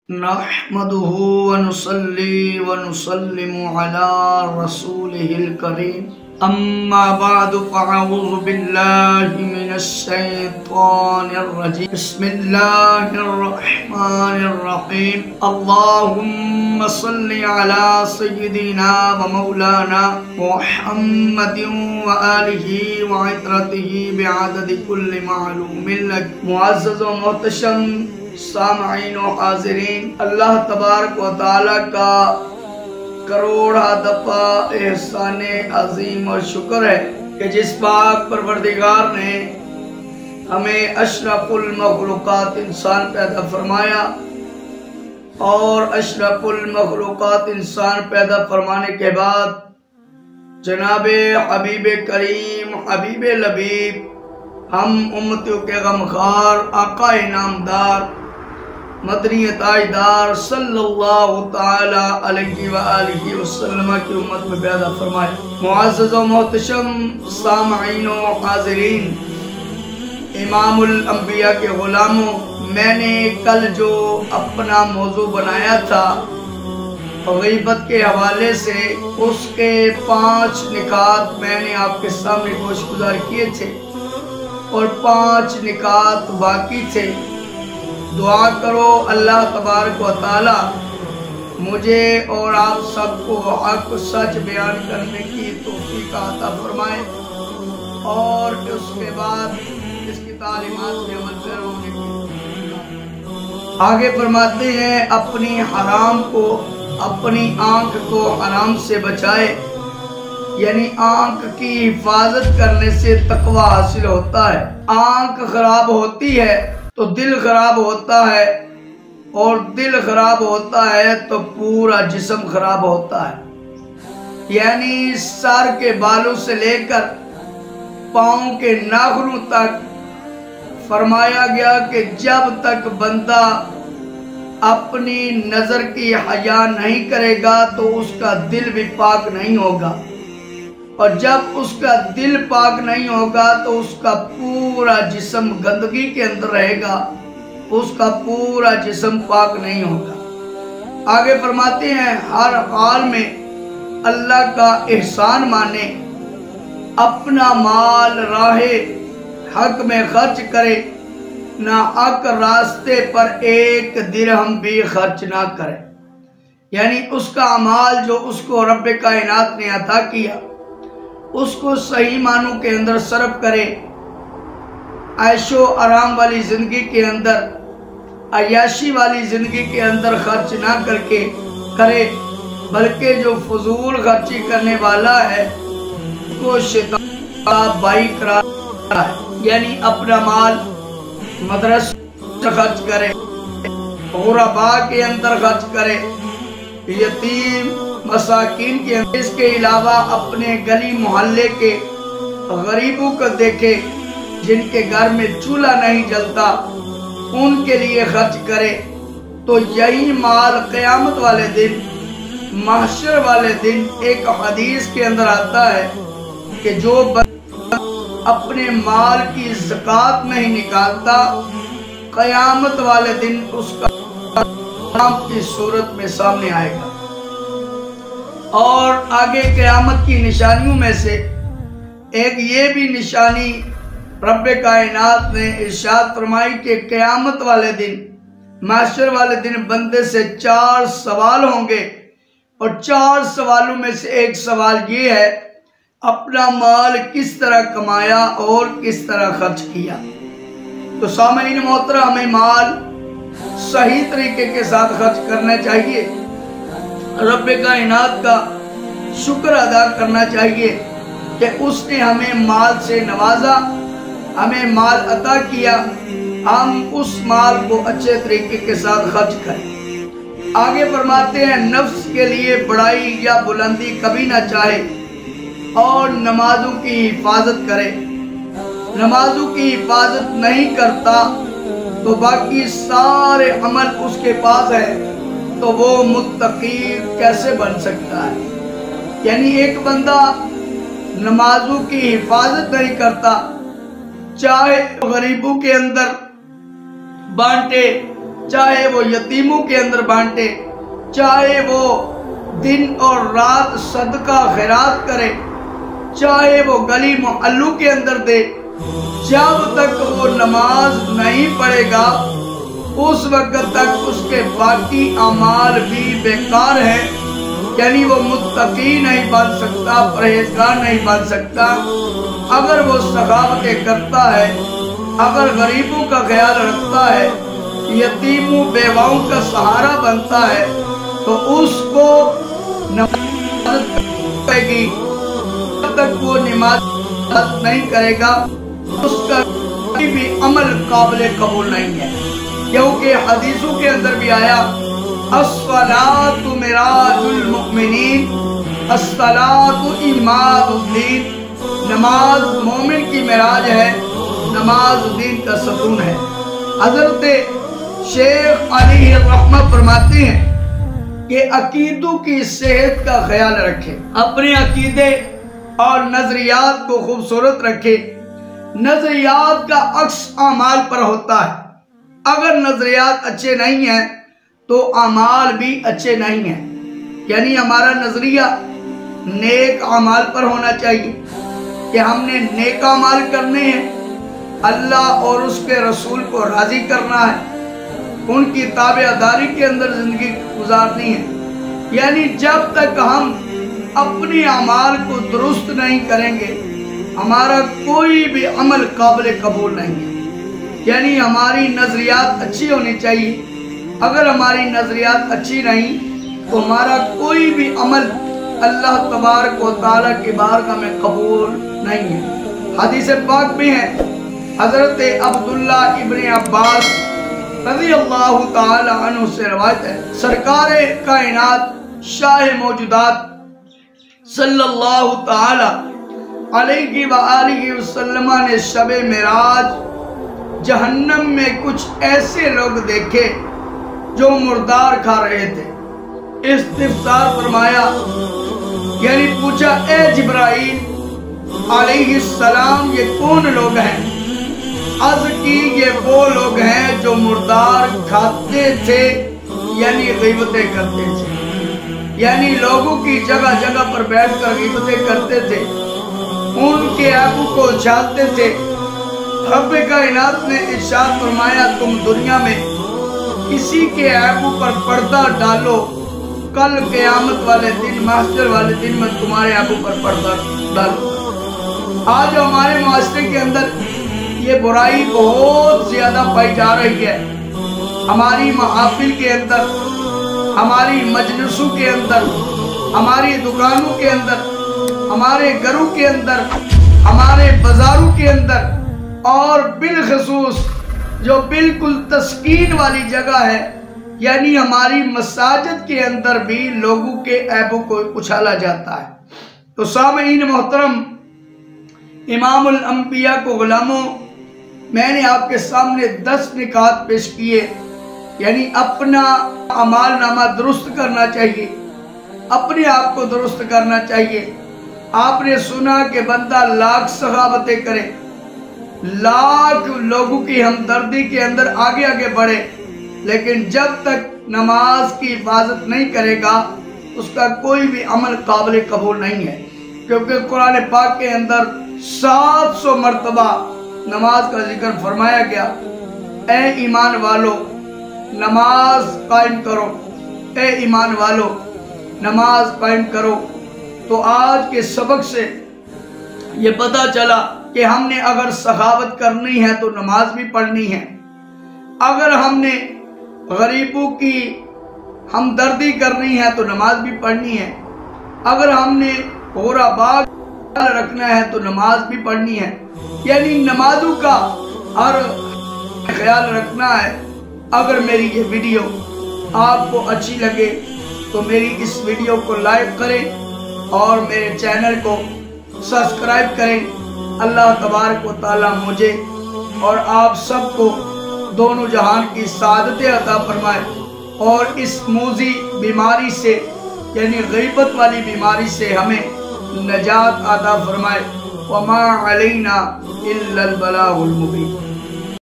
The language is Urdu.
نحمده ونصلي ونسلم على رسوله الكريم اما بعد فاعوذ بالله من الشيطان الرجيم بسم الله الرحمن الرحيم اللهم صل على سيدنا ومولانا محمد وآله وعطرته بعدد كل معلوم لك معزز و محتشم سامعین و حاضرین، اللہ تبارک و تعالیٰ کا کروڑا دفعہ احسان عظیم اور شکر ہے کہ جس پاک پروردگار نے ہمیں اشرف المخلوقات انسان پیدا فرمایا اور اشرف المخلوقات انسان پیدا فرمانے کے بعد جناب حبیب کریم حبیب لبیب ہم امتیوں کے غمخوار آقا انعامدار مدنی تاجدار صلی اللہ تعالی علیہ وآلہ وسلم کی امت میں پیدا فرمائے۔ معزز و محتشم سامعین و حاضرین، امام الانبیاء کے غلاموں، میں نے کل جو اپنا موضوع بنایا تھا غیبت کے حوالے سے، اس کے 5 نکات میں نے آپ کے سامنے گوش گزار کیے تھے اور 5 نکات باقی تھے۔ دعا کرو اللہ تبارک و تعالی مجھے اور آپ سب کو حق سچ بیان کرنے کی توفیق عطا فرمائے اور اس کے بعد اس کی تعلیمات میں عمل پیرا ہونے کی۔ آگے فرماتے ہیں اپنی حرام کو، اپنی آنکھ کو حرام سے بچائے، یعنی آنکھ کی حفاظت کرنے سے تقوی حاصل ہوتا ہے۔ آنکھ خراب ہوتی ہے تو دل خراب ہوتا ہے اور دل خراب ہوتا ہے تو پورا جسم خراب ہوتا ہے، یعنی سر کے بالوں سے لے کر پاؤں کے ناخنوں تک فرمایا گیا کہ جب تک بندہ اپنی نظر کی حیا نہیں کرے گا تو اس کا دل بھی پاک نہیں ہوگا، اور جب اس کا دل پاک نہیں ہوگا تو اس کا پورا جسم گندگی کے اندر رہے گا، اس کا پورا جسم پاک نہیں ہوگا۔ آگے فرماتے ہیں ہر حال میں اللہ کا احسان مانے، اپنا مال راہ حق میں خرچ کرے، نہ حق راستے پر 1 درہم بھی خرچ نہ کرے، یعنی اس کا عمال جو اس کو رب کائنات نے عطا کیا اس کو صحیح معنوں کے اندر صرف کرے، عیش و آرام والی زندگی کے اندر، عیاشی والی زندگی کے اندر خرچ نہ کر کے کرے، بلکہ جو فضول خرچی کرنے والا ہے کو شیطان کا بھائی قرار ہے، یعنی اپنا مال مدرسہ خرچ کرے، غرباء کے اندر خرچ کرے، یتیم مساکین کے اندر، اس کے علاوہ اپنے گلی محلے کے غریبوں کو دیکھے جن کے گھر میں چولہا نہیں جلتا، ان کے لیے خرچ کرے، تو یہی مال قیامت والے دن، محشر والے دن، ایک حدیث کے اندر آتا ہے کہ جو بندہ اپنے مال کی زکوٰۃ نہیں نکالتا، قیامت والے دن اس کا نام کی صورت میں سامنے آئے گا۔ اور آگے قیامت کی نشانیوں میں سے ایک یہ بھی نشانی رب کائنات نے ارشاد فرمائی کہ قیامت والے دن، محشر والے دن بندے سے 4 سوال ہوں گے، اور 4 سوالوں میں سے ایک سوال یہ ہے اپنا مال کس طرح کمایا اور کس طرح خرچ کیا۔ تو سامعین محترم، ہمیں مال صحیح طریقے کے ساتھ خرچ کرنا چاہیے، رب کائنات کا شکر ادا کرنا چاہیے کہ اس نے ہمیں مال سے نوازا، ہمیں مال عطا کیا، ہم اس مال کو اچھے طریقے کے ساتھ خرچ کریں۔ آگے فرماتے ہیں نفس کے لیے بڑائی یا بلندی کبھی نہ چاہے اور نمازوں کی حفاظت کرے۔ نمازوں کی حفاظت نہیں کرتا تو باقی سارے عمل اس کے پاس ہے، تو وہ متقی کیسے بن سکتا ہے؟ یعنی ایک بندہ نمازوں کی حفاظت نہیں کرتا، چاہے غریبوں کے اندر بانٹے، چاہے وہ یتیموں کے اندر بانٹے، چاہے وہ دن اور رات صدقہ خیرات کرے، چاہے وہ گلی محلوں کے اندر دے، جب تک وہ نماز نہیں پڑھے گا اس وقت تک اس کے باقی اعمال بھی بیکار ہیں، یعنی وہ متقی نہیں بن سکتا، پرہیزگار نہیں بن سکتا۔ اگر وہ سخاوتیں کرتا ہے، اگر غریبوں کا خیال رکھتا ہے، یتیموں بیواؤں کا سہارا بنتا ہے، تو اس کو نماز کرے گی۔ جب تک وہ نماز نہیں کرے گا اس کا کوئی بھی عمل قابل قبول نہیں ہے، کیونکہ حدیثوں کے اندر بھی آیا الصلاۃ معراج المؤمنین، الصلاۃ عماد الدین، نماز مومن کی معراج ہے، نماز دین کا ستون ہے۔ حضرت شیخ علی الرحمہ فرماتے ہیں کہ عقیدوں کی صحت کا خیال رکھے، اپنے عقیدے اور نظریات کو خوبصورت رکھے۔ نظریات کا عکس اعمال پر ہوتا ہے، اگر نظریات اچھے نہیں ہیں تو اعمال بھی اچھے نہیں ہیں، یعنی ہمارا نظریہ نیک اعمال پر ہونا چاہیے کہ ہم نے نیک اعمال کرنے ہیں، اللہ اور اس کے رسول کو راضی کرنا ہے، ان کی تابعداری کے اندر زندگی گزارنی ہے۔ یعنی جب تک ہم اپنی اعمال کو درست نہیں کریں گے ہمارا کوئی بھی عمل قابل قبول نہیں ہے، یعنی ہماری نظریات اچھی ہونی چاہیے۔ اگر ہماری نظریات اچھی نہیں تو ہمارا کوئی بھی عمل اللہ تبارک و تعالیٰ کی بارگاہ میں قبول نہیں ہے۔ حدیث پاک میں ہے، حضرت عبداللہ ابن عباس رضی اللہ تعالی عنہ سے روایت ہے، سرکار کائنات شاہ موجودات صلی اللہ تعالی علیہ وآلہ وسلم نے شب معراج جہنم میں کچھ ایسے لوگ دیکھے جو مردار کھا رہے تھے۔ استفسار فرمایا، یعنی پوچھا اے جبرائیل علیہ السلام یہ کون لوگ ہیں؟ عرض کی یہ وہ لوگ ہیں جو مردار کھاتے تھے، یعنی غیبتیں کرتے تھے، یعنی لوگوں کی جگہ جگہ پر بیٹھ کر غیبتیں کرتے تھے، ان کے عیبوں کو اچھالتے تھے۔ رب کائنات نے ارشاد فرمایا تم دنیا میں کسی کے عیبوں پر پردہ ڈالو، کل قیامت والے دن، محشر والے دن میں تمہارے عیبوں پر پردہ ڈالو۔ آج ہمارے معاشرے کے اندر یہ برائی بہت زیادہ پائی جا رہی ہے، ہماری محافل کے اندر، ہماری مجلسوں کے اندر، ہماری دکانوں کے اندر، ہمارے گھروں کے اندر، ہمارے بازاروں کے اندر، اور بالخصوص جو بالکل تسکین والی جگہ ہے یعنی ہماری مساجد کے اندر بھی لوگوں کے عیبوں کو اچھالا جاتا ہے۔ تو سامعین محترم، امام الانبیاء کو غلاموں، میں نے آپ کے سامنے 10 نکات پیش کیے، یعنی اپنا اعمال نامہ درست کرنا چاہیے، اپنے آپ کو درست کرنا چاہیے۔ آپ نے سنا کہ بندہ لاکھ سخاوتیں کرے، لاکھ لوگوں کی ہمدردی کے اندر آگے آگے بڑھے، لیکن جب تک نماز کی حفاظت نہیں کرے گا اس کا کوئی بھی عمل قابل قبول نہیں ہے، کیونکہ قرآن پاک کے اندر 700 مرتبہ نماز کا ذکر فرمایا گیا۔ اے ایمان والو نماز قائم کرو، اے ایمان والو نماز قائم کرو۔ تو آج کے سبق سے یہ پتہ چلا کہ ہم نے اگر سخاوت کرنی ہے تو نماز بھی پڑھنی ہے، اگر ہم نے غریبوں کی ہمدردی کرنی ہے تو نماز بھی پڑھنی ہے، اگر ہم نے غرباء رکھنا ہے تو نماز بھی پڑھنی ہے، یعنی نمازوں کا ہر خیال رکھنا ہے۔ اگر میری یہ ویڈیو آپ کو اچھی لگے تو میری اس ویڈیو کو لائک کریں اور میرے چینل کو سبسکرائب کریں۔ اللہ تبارک و تعالی مجھے اور آپ سب کو دونوں جہان کی سعادتیں عطا فرمائے اور اس موذی بیماری سے یعنی غیبت والی بیماری سے ہمیں نجات عطا فرمائے۔ وما علینا الا البلاغ المبین۔